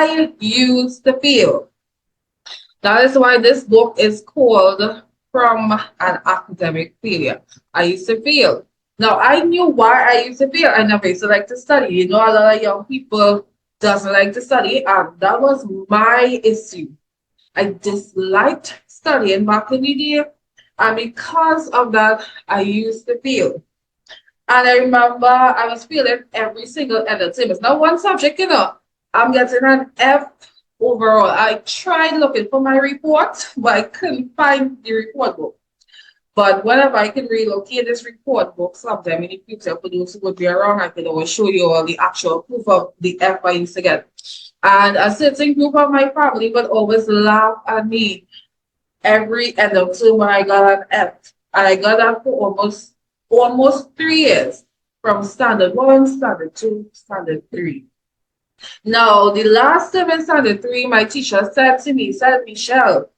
I used to fail. That is why this book is called From an Academic Failure. I used to fail. Now I knew why I used to fail. I never used to like to study. You know, a lot of young people doesn't like to study, and that was my issue. I disliked studying back in the day, and because of that, I used to fail. And I remember I was failing every single end of the semester. Now, one subject, I'm getting an F overall. I tried looking for my report, but I couldn't find the report book. But whenever I can relocate this report book sometime in the future, for those who would be around, I can always show you all the actual proof of the F I used to get. And a certain group of my family would always laugh at me every end of term when I got an F. And I got that for almost 3 years, from standard one, standard two, standard three. Now, the last term in standard three, my teacher said to me, said, Michelle,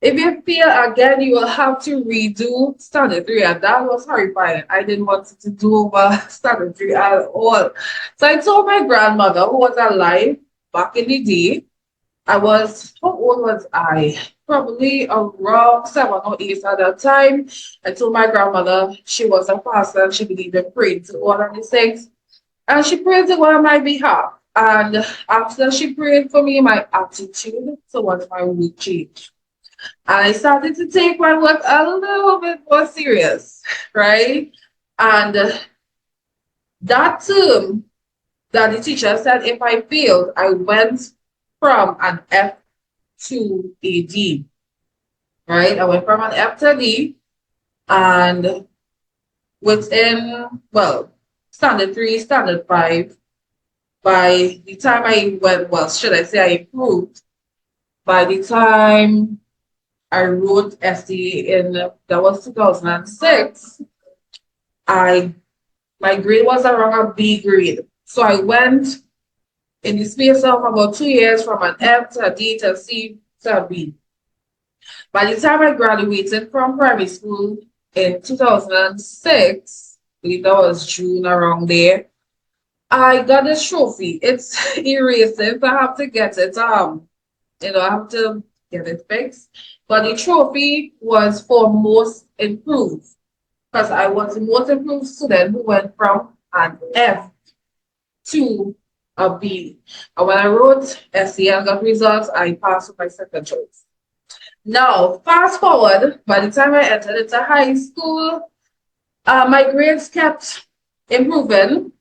if you fail again, you will have to redo standard three. And that was horrifying. I didn't want to do over standard three at all. So I told my grandmother, who was alive back in the day, how old was I? Probably around 7 or 8 at that time. I told my grandmother she was a pastor and she believed in praying to all of these things. And she prayed to God on my behalf. And after she prayed for me, my attitude towards my work changed. And I started to take my work a little bit more serious, right? And that term that the teacher said if I failed, I went from an F to a D, right? I went from an F to a D, and within, well, standard three, standard five, by the time I went, well, should I say I improved, by the time I wrote SE in, that was 2006, my grade was around a B grade. So I went in the space of about 2 years from an F to a D to a C to a B. By the time I graduated from primary school in 2006, I believe that was June around there, I got this trophy. It's erasive. I have to get it. I have to get it fixed. But the trophy was for most improved, because I was the most improved student who went from an F to a B. And when I wrote SE and got results, I passed with my second choice. Now, fast forward, by the time I entered into high school, my grades kept improving.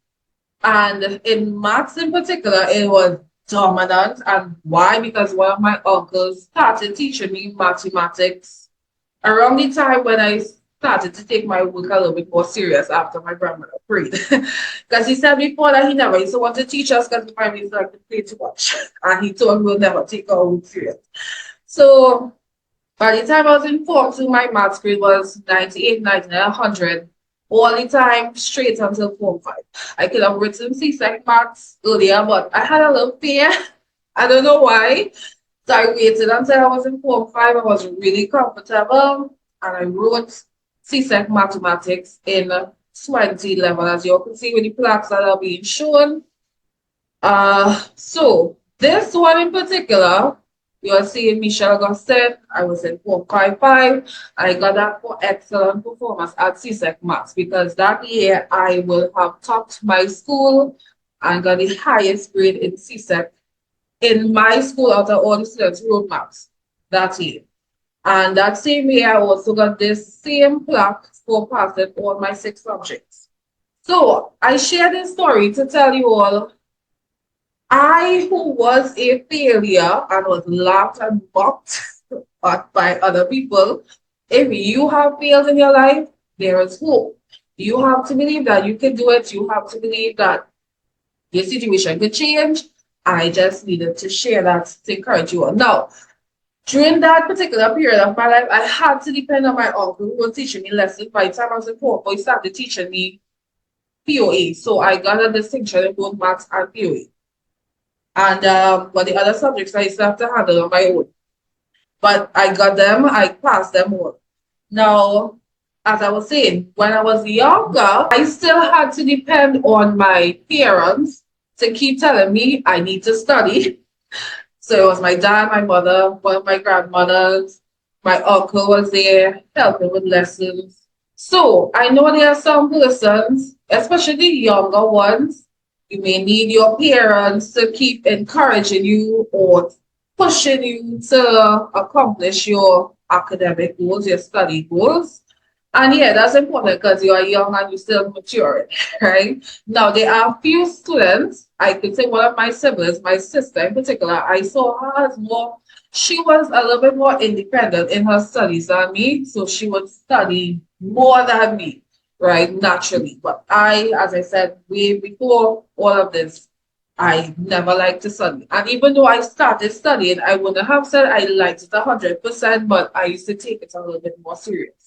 And in maths in particular, it was dominant. And why? Because one of my uncles started teaching me mathematics around the time when I started to take my work a little bit more serious after my grandmother prayed. Because he said before that he never used to want to teach us because the family used to like to play too much. And he told me we'll never take our work serious. So by the time I was in Form 2, my maths grade was 98, 99, 100. All the time, straight until Form 5. I could have written CSEC maths earlier, but I had a little fear. I don't know why. So I waited until I was in Form 5. I was really comfortable. And I wrote CSEC mathematics in 2011, as you can see with the plaques that are being shown. So this one in particular, you are seeing Michelle Gosset. I was in 455. I got that for excellent performance at CSEC Maths, because that year I will have topped my school and got the highest grade in CSEC in my school out of all the students who wrote maths that year. And that same year I also got this same plaque for passing all my 6 subjects. So I share this story to tell you all, I, who was a failure and was laughed and mocked by other people, if you have failed in your life, there is hope. You have to believe that you can do it. You have to believe that your situation could change. I just needed to share that to encourage you all. Now, during that particular period of my life, I had to depend on my uncle who was teaching me lessons. By the time I was in 4, he started teaching me POA. So I got a distinction in both maths and POA. And but the other subjects I used to have to handle on my own. But I got them, I passed them all. Now, as I was saying, when I was younger, I still had to depend on my parents to keep telling me I need to study. So it was my dad, my mother, one of my grandmothers, my uncle was there helping with lessons. So I know there are some persons, especially the younger ones, you may need your parents to keep encouraging you or pushing you to accomplish your academic goals, your study goals. And yeah, that's important because you are young and you're still maturing, right? Now, there are few students, I could say one of my siblings, my sister in particular, I saw her as more, she was a little bit more independent in her studies than me. So she would study more than me, right? Naturally. But I, as I said, way before all of this, I never liked to study. And even though I started studying, I wouldn't have said I liked it 100%, but I used to take it a little bit more serious.